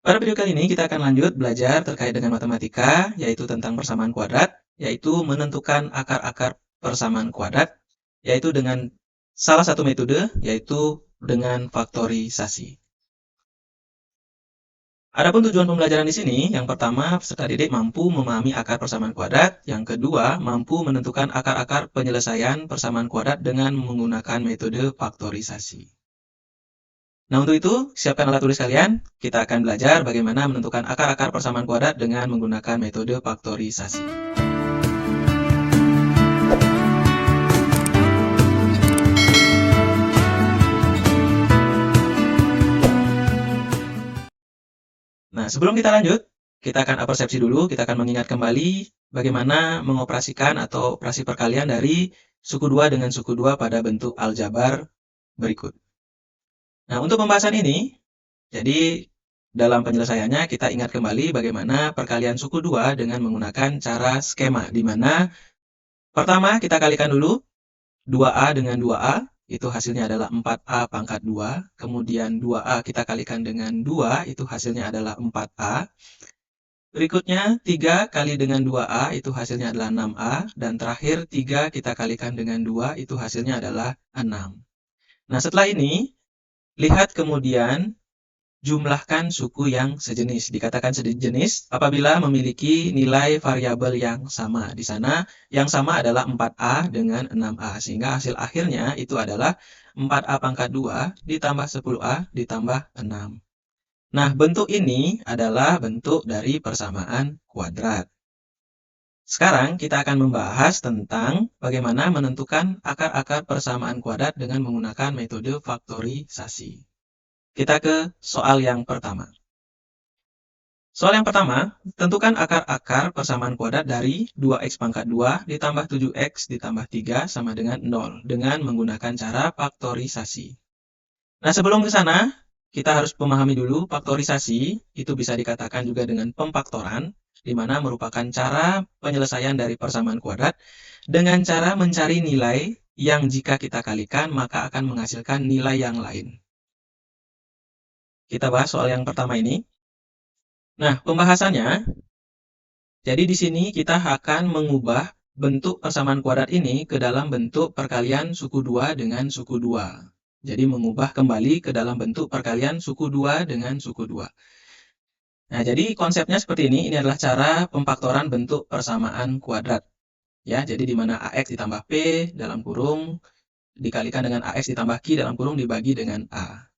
Pada video kali ini kita akan lanjut belajar terkait dengan matematika, yaitu tentang persamaan kuadrat, yaitu menentukan akar-akar persamaan kuadrat, yaitu dengan salah satu metode, yaitu dengan faktorisasi. Adapun tujuan pembelajaran di sini, yang pertama, peserta didik mampu memahami akar persamaan kuadrat, yang kedua, mampu menentukan akar-akar penyelesaian persamaan kuadrat dengan menggunakan metode faktorisasi. Nah, untuk itu, siapkan alat tulis kalian. Kita akan belajar bagaimana menentukan akar-akar persamaan kuadrat dengan menggunakan metode faktorisasi. Nah, sebelum kita lanjut, kita akan apersepsi dulu. Kita akan mengingat kembali bagaimana mengoperasikan atau operasi perkalian dari suku 2 dengan suku 2 pada bentuk aljabar berikut. Nah, untuk pembahasan ini, jadi dalam penyelesaiannya kita ingat kembali bagaimana perkalian suku 2 dengan menggunakan cara skema, di mana pertama kita kalikan dulu 2A dengan 2A, itu hasilnya adalah 4A pangkat 2. Kemudian 2A kita kalikan dengan 2, itu hasilnya adalah 4A. Berikutnya 3 kali dengan 2A, itu hasilnya adalah 6A. Dan terakhir 3 kita kalikan dengan 2, itu hasilnya adalah 6. Nah, setelah ini, lihat kemudian jumlahkan suku yang sejenis. Dikatakan sejenis apabila memiliki nilai variabel yang sama. Di sana yang sama adalah 4A dengan 6A. Sehingga hasil akhirnya itu adalah 4A pangkat 2 ditambah 10A ditambah 6. Nah, bentuk ini adalah bentuk dari persamaan kuadrat. Sekarang kita akan membahas tentang bagaimana menentukan akar-akar persamaan kuadrat dengan menggunakan metode faktorisasi. Kita ke soal yang pertama. Soal yang pertama, tentukan akar-akar persamaan kuadrat dari 2x pangkat 2 ditambah 7x ditambah 3 sama dengan 0 dengan menggunakan cara faktorisasi. Nah, sebelum ke sana, kita harus memahami dulu faktorisasi, itu bisa dikatakan juga dengan pemfaktoran, di mana merupakan cara penyelesaian dari persamaan kuadrat dengan cara mencari nilai yang jika kita kalikan maka akan menghasilkan nilai yang lain. Kita bahas soal yang pertama ini. Nah, pembahasannya, jadi di sini kita akan mengubah bentuk persamaan kuadrat ini ke dalam bentuk perkalian suku 2 dengan suku 2. Jadi mengubah kembali ke dalam bentuk perkalian suku 2 dengan suku 2. Nah, jadi konsepnya seperti ini. Ini adalah cara pemfaktoran bentuk persamaan kuadrat. Ya, jadi di mana AX ditambah P dalam kurung dikalikan dengan AX ditambah Q dalam kurung dibagi dengan A.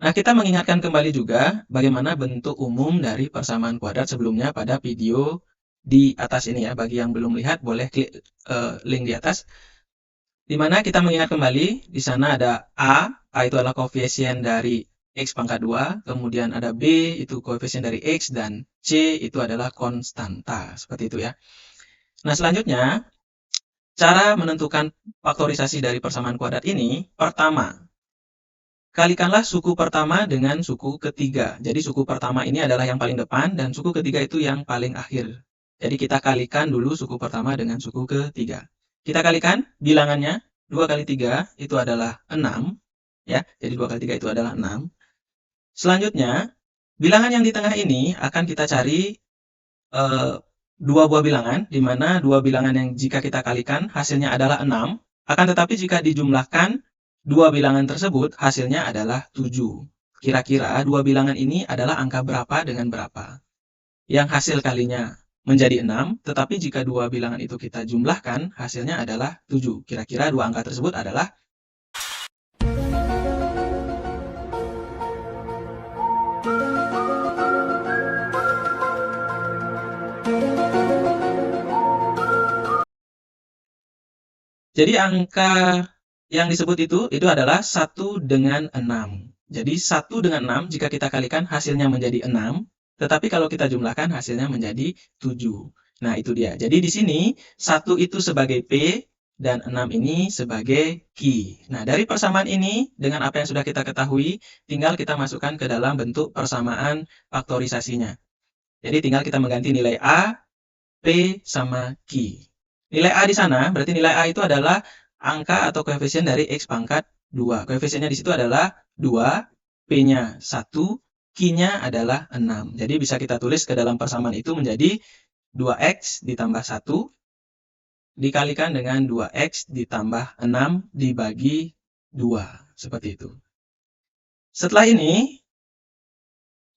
Nah, kita mengingatkan kembali juga bagaimana bentuk umum dari persamaan kuadrat sebelumnya pada video di atas ini ya. Bagi yang belum lihat, boleh klik link di atas. Di mana kita mengingat kembali, di sana ada A itu adalah koefisien dari X pangkat 2, kemudian ada B, itu koefisien dari X, dan C itu adalah konstanta. Seperti itu ya. Nah, selanjutnya, cara menentukan faktorisasi dari persamaan kuadrat ini, pertama, kalikanlah suku pertama dengan suku ketiga. Jadi suku pertama ini adalah yang paling depan dan suku ketiga itu yang paling akhir. Jadi kita kalikan dulu suku pertama dengan suku ketiga. Kita kalikan bilangannya, 2 kali 3 itu adalah 6. Ya, jadi 2 kali 3 itu adalah 6. Selanjutnya, bilangan yang di tengah ini akan kita cari dua buah bilangan, di mana dua bilangan yang jika kita kalikan hasilnya adalah 6. Akan tetapi jika dijumlahkan, dua bilangan tersebut hasilnya adalah 7. Kira-kira dua bilangan ini adalah angka berapa dengan berapa? Yang hasil kalinya menjadi 6, tetapi jika dua bilangan itu kita jumlahkan, hasilnya adalah 7. Kira-kira dua angka tersebut adalah? Jadi angka yang disebut itu adalah 1 dengan 6. Jadi 1 dengan 6 jika kita kalikan hasilnya menjadi 6, tetapi kalau kita jumlahkan hasilnya menjadi 7. Nah, itu dia. Jadi di sini 1 itu sebagai P dan 6 ini sebagai Q. Nah, dari persamaan ini dengan apa yang sudah kita ketahui, tinggal kita masukkan ke dalam bentuk persamaan faktorisasinya. Jadi tinggal kita mengganti nilai A, P, sama Q. Nilai A di sana, berarti nilai A itu adalah angka atau koefisien dari X pangkat 2. Koefisiennya di situ adalah 2, P-nya 1, Q-nya adalah 6. Jadi bisa kita tulis ke dalam persamaan itu menjadi 2X ditambah 1 dikalikan dengan 2X ditambah 6 dibagi 2. Seperti itu. Setelah ini,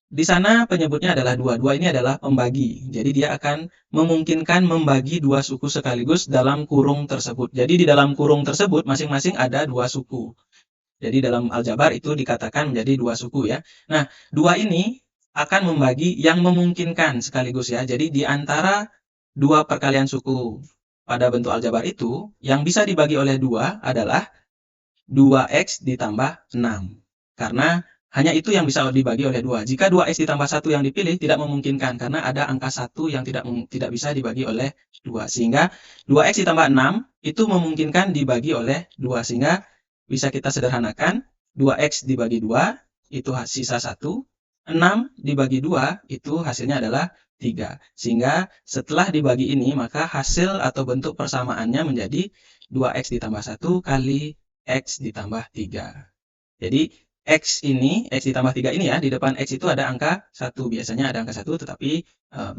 di sana penyebutnya adalah 2. 2 ini adalah pembagi. Jadi dia akan memungkinkan membagi dua suku sekaligus dalam kurung tersebut. Jadi di dalam kurung tersebut masing-masing ada dua suku. Jadi dalam aljabar itu dikatakan menjadi dua suku ya. Nah, 2 ini akan membagi yang memungkinkan sekaligus ya. Jadi di antara dua perkalian suku pada bentuk aljabar itu, yang bisa dibagi oleh 2 adalah 2X ditambah 6. Karena hanya itu yang bisa dibagi oleh 2. Jika 2X ditambah 1 yang dipilih tidak memungkinkan karena ada angka 1 yang tidak bisa dibagi oleh 2. Sehingga 2X ditambah 6 itu memungkinkan dibagi oleh 2. Sehingga bisa kita sederhanakan, 2X dibagi 2 itu sisa 1, 6 dibagi 2 itu hasilnya adalah 3. Sehingga setelah dibagi ini maka hasil atau bentuk persamaannya menjadi 2X ditambah 1 kali X ditambah 3. Jadi X ini, X ditambah 3 ini ya, di depan X itu ada angka 1. Biasanya ada angka 1 tetapi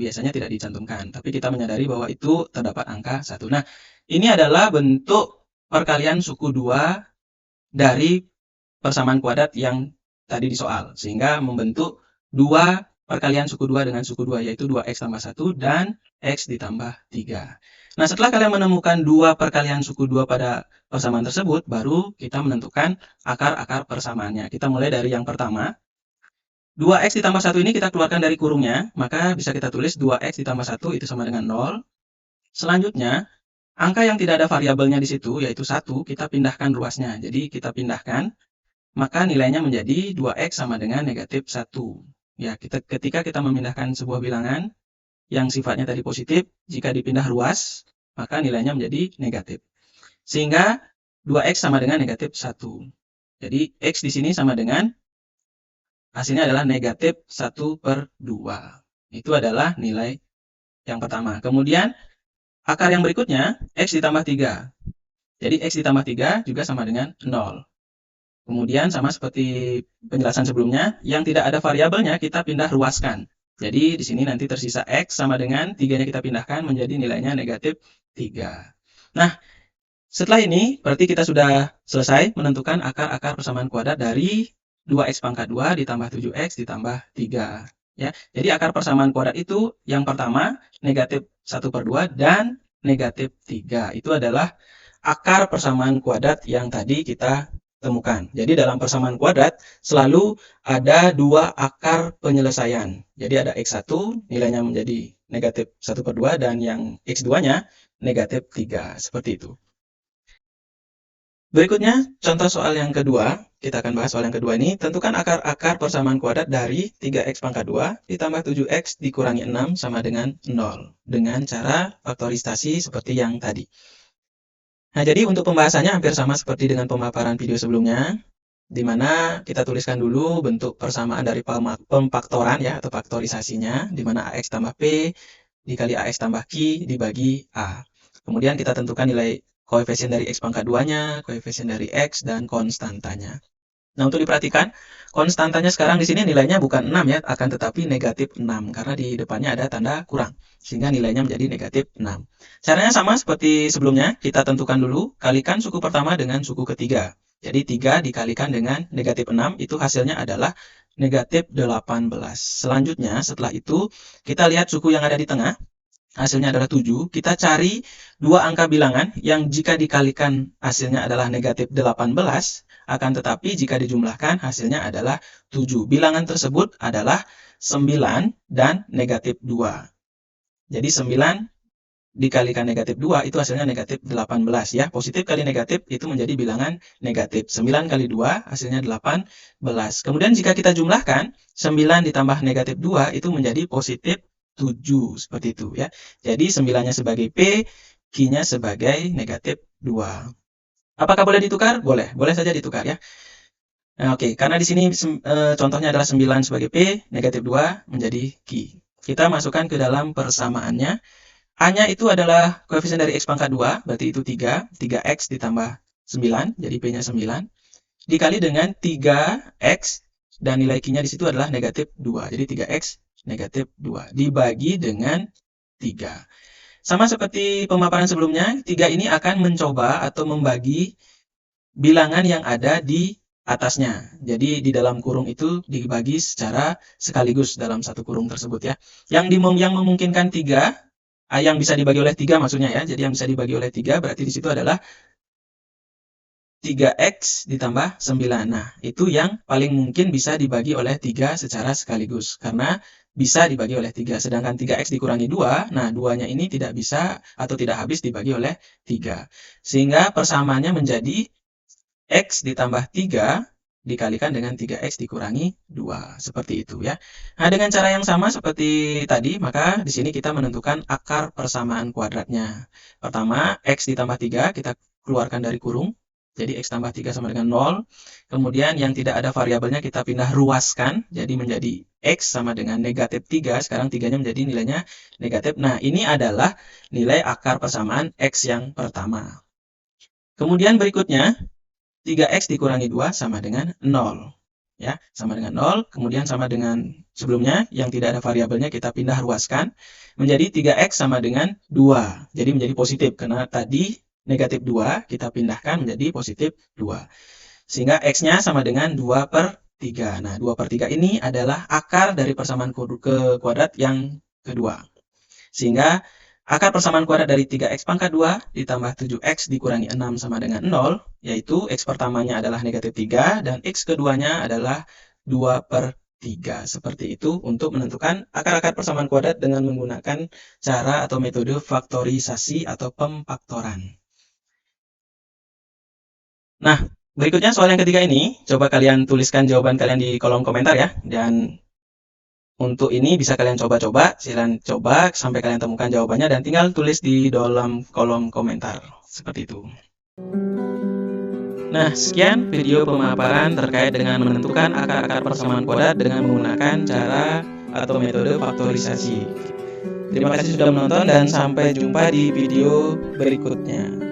biasanya tidak dicantumkan. Tapi kita menyadari bahwa itu terdapat angka 1. Nah, ini adalah bentuk perkalian suku 2 dari persamaan kuadrat yang tadi di soal. Sehingga membentuk dua perkalian suku 2 dengan suku 2, yaitu 2X tambah 1 dan X ditambah 3. Nah, setelah kalian menemukan dua perkalian suku 2 pada persamaan tersebut, baru kita menentukan akar-akar persamaannya. Kita mulai dari yang pertama. 2X ditambah 1 ini kita keluarkan dari kurungnya, maka bisa kita tulis 2X ditambah 1 itu sama dengan 0. Selanjutnya, angka yang tidak ada variabelnya di situ, yaitu 1, kita pindahkan ruasnya. Jadi kita pindahkan, maka nilainya menjadi 2X sama dengan negatif 1. Ya, ketika kita memindahkan sebuah bilangan yang sifatnya tadi positif, jika dipindah ruas, maka nilainya menjadi negatif. Sehingga 2X sama dengan negatif 1. Jadi X di sini sama dengan, hasilnya adalah negatif 1/2. Itu adalah nilai yang pertama. Kemudian, akar yang berikutnya, X ditambah 3. Jadi X ditambah 3 juga sama dengan 0. Kemudian sama seperti penjelasan sebelumnya, yang tidak ada variabelnya kita pindah ruaskan. Jadi di sini nanti tersisa X sama dengan 3-nya kita pindahkan menjadi nilainya negatif 3. Nah, setelah ini berarti kita sudah selesai menentukan akar-akar persamaan kuadrat dari 2X pangkat 2 ditambah 7X ditambah 3. Ya, jadi akar persamaan kuadrat itu yang pertama negatif 1/2 dan negatif 3. Itu adalah akar persamaan kuadrat yang tadi kita temukan. Jadi dalam persamaan kuadrat selalu ada dua akar penyelesaian. Jadi ada X1 nilainya menjadi negatif 1/2 dan yang X2-nya negatif 3. Seperti itu. Berikutnya, contoh soal yang kedua. Kita akan bahas soal yang kedua ini. Tentukan akar-akar persamaan kuadrat dari 3X pangkat 2 ditambah 7X dikurangi 6 sama dengan 0. Dengan cara faktorisasi seperti yang tadi. Nah, jadi untuk pembahasannya hampir sama seperti dengan pemaparan video sebelumnya. Di mana kita tuliskan dulu bentuk persamaan dari pemfaktoran ya, atau faktorisasinya. Di mana AX tambah P dikali AX tambah Q dibagi A. Kemudian kita tentukan nilai koefisien dari X pangkat 2-nya, koefisien dari X, dan konstantanya. Nah, untuk diperhatikan, konstantanya sekarang di sini nilainya bukan 6 ya, akan tetapi negatif 6, karena di depannya ada tanda kurang, sehingga nilainya menjadi negatif 6. Caranya sama seperti sebelumnya, kita tentukan dulu, kalikan suku pertama dengan suku ketiga. Jadi 3 dikalikan dengan negatif 6, itu hasilnya adalah negatif 18. Selanjutnya, setelah itu, kita lihat suku yang ada di tengah, hasilnya adalah 7, kita cari dua angka bilangan yang jika dikalikan hasilnya adalah negatif 18, akan tetapi jika dijumlahkan hasilnya adalah 7. Bilangan tersebut adalah 9 dan negatif 2. Jadi 9 dikalikan negatif 2 itu hasilnya negatif 18 ya. Positif kali negatif itu menjadi bilangan negatif. 9 kali 2 hasilnya 18. Kemudian jika kita jumlahkan, 9 ditambah negatif 2 itu menjadi positif 7, seperti itu ya. Jadi 9-nya sebagai P, Q-nya sebagai negatif 2. Apakah boleh ditukar? Boleh, boleh saja ditukar ya. Nah, oke, karena di sini contohnya adalah 9 sebagai P, negatif 2 menjadi Q. Kita masukkan ke dalam persamaannya. A-nya itu adalah koefisien dari X pangkat 2, berarti itu 3. 3X ditambah 9, jadi P-nya 9. Dikali dengan 3X dan nilai Q-nya di situ adalah negatif 2. Jadi 3X negatif 2 dibagi dengan 3. Sama seperti pemaparan sebelumnya, 3 ini akan mencoba atau membagi bilangan yang ada di atasnya. Jadi di dalam kurung itu dibagi secara sekaligus dalam satu kurung tersebut ya. Yang memungkinkan 3, yang bisa dibagi oleh 3 maksudnya ya. Jadi yang bisa dibagi oleh 3 berarti di situ adalah 3X ditambah 9. Nah, itu yang paling mungkin bisa dibagi oleh 3 secara sekaligus. Karena bisa dibagi oleh 3. Sedangkan 3X dikurangi 2, nah 2-nya ini tidak bisa atau tidak habis dibagi oleh 3. Sehingga persamaannya menjadi X ditambah 3 dikalikan dengan 3X dikurangi 2. Seperti itu ya. Nah, dengan cara yang sama seperti tadi, maka di sini kita menentukan akar persamaan kuadratnya. Pertama, X ditambah 3 kita keluarkan dari kurung. Jadi X tambah 3 sama dengan 0. Kemudian yang tidak ada variabelnya kita pindah ruaskan. Jadi menjadi X sama dengan negatif 3. Sekarang 3-nya menjadi nilainya negatif. Nah, ini adalah nilai akar persamaan X yang pertama. Kemudian berikutnya, 3X dikurangi 2 sama dengan 0. Ya, sama dengan 0. Kemudian sama dengan sebelumnya, yang tidak ada variabelnya kita pindah ruaskan. Menjadi 3X sama dengan 2. Jadi menjadi positif, karena tadi negatif 2, kita pindahkan menjadi positif 2. Sehingga X-nya sama dengan 2/3. Nah, 2/3 ini adalah akar dari persamaan kuadrat yang kedua. Sehingga akar persamaan kuadrat dari 3X pangkat 2 ditambah 7X dikurangi 6 sama dengan 0, yaitu X pertamanya adalah negatif 3 dan X keduanya adalah 2/3. Seperti itu untuk menentukan akar-akar persamaan kuadrat dengan menggunakan cara atau metode faktorisasi atau pemfaktoran. Nah, berikutnya soal yang ketiga ini, coba kalian tuliskan jawaban kalian di kolom komentar ya. Dan untuk ini bisa kalian coba-coba, silahkan coba sampai kalian temukan jawabannya dan tinggal tulis di dalam kolom komentar. Seperti itu. Nah, sekian video pemaparan terkait dengan menentukan akar-akar persamaan kuadrat dengan menggunakan cara atau metode faktorisasi. Terima kasih sudah menonton dan sampai jumpa di video berikutnya.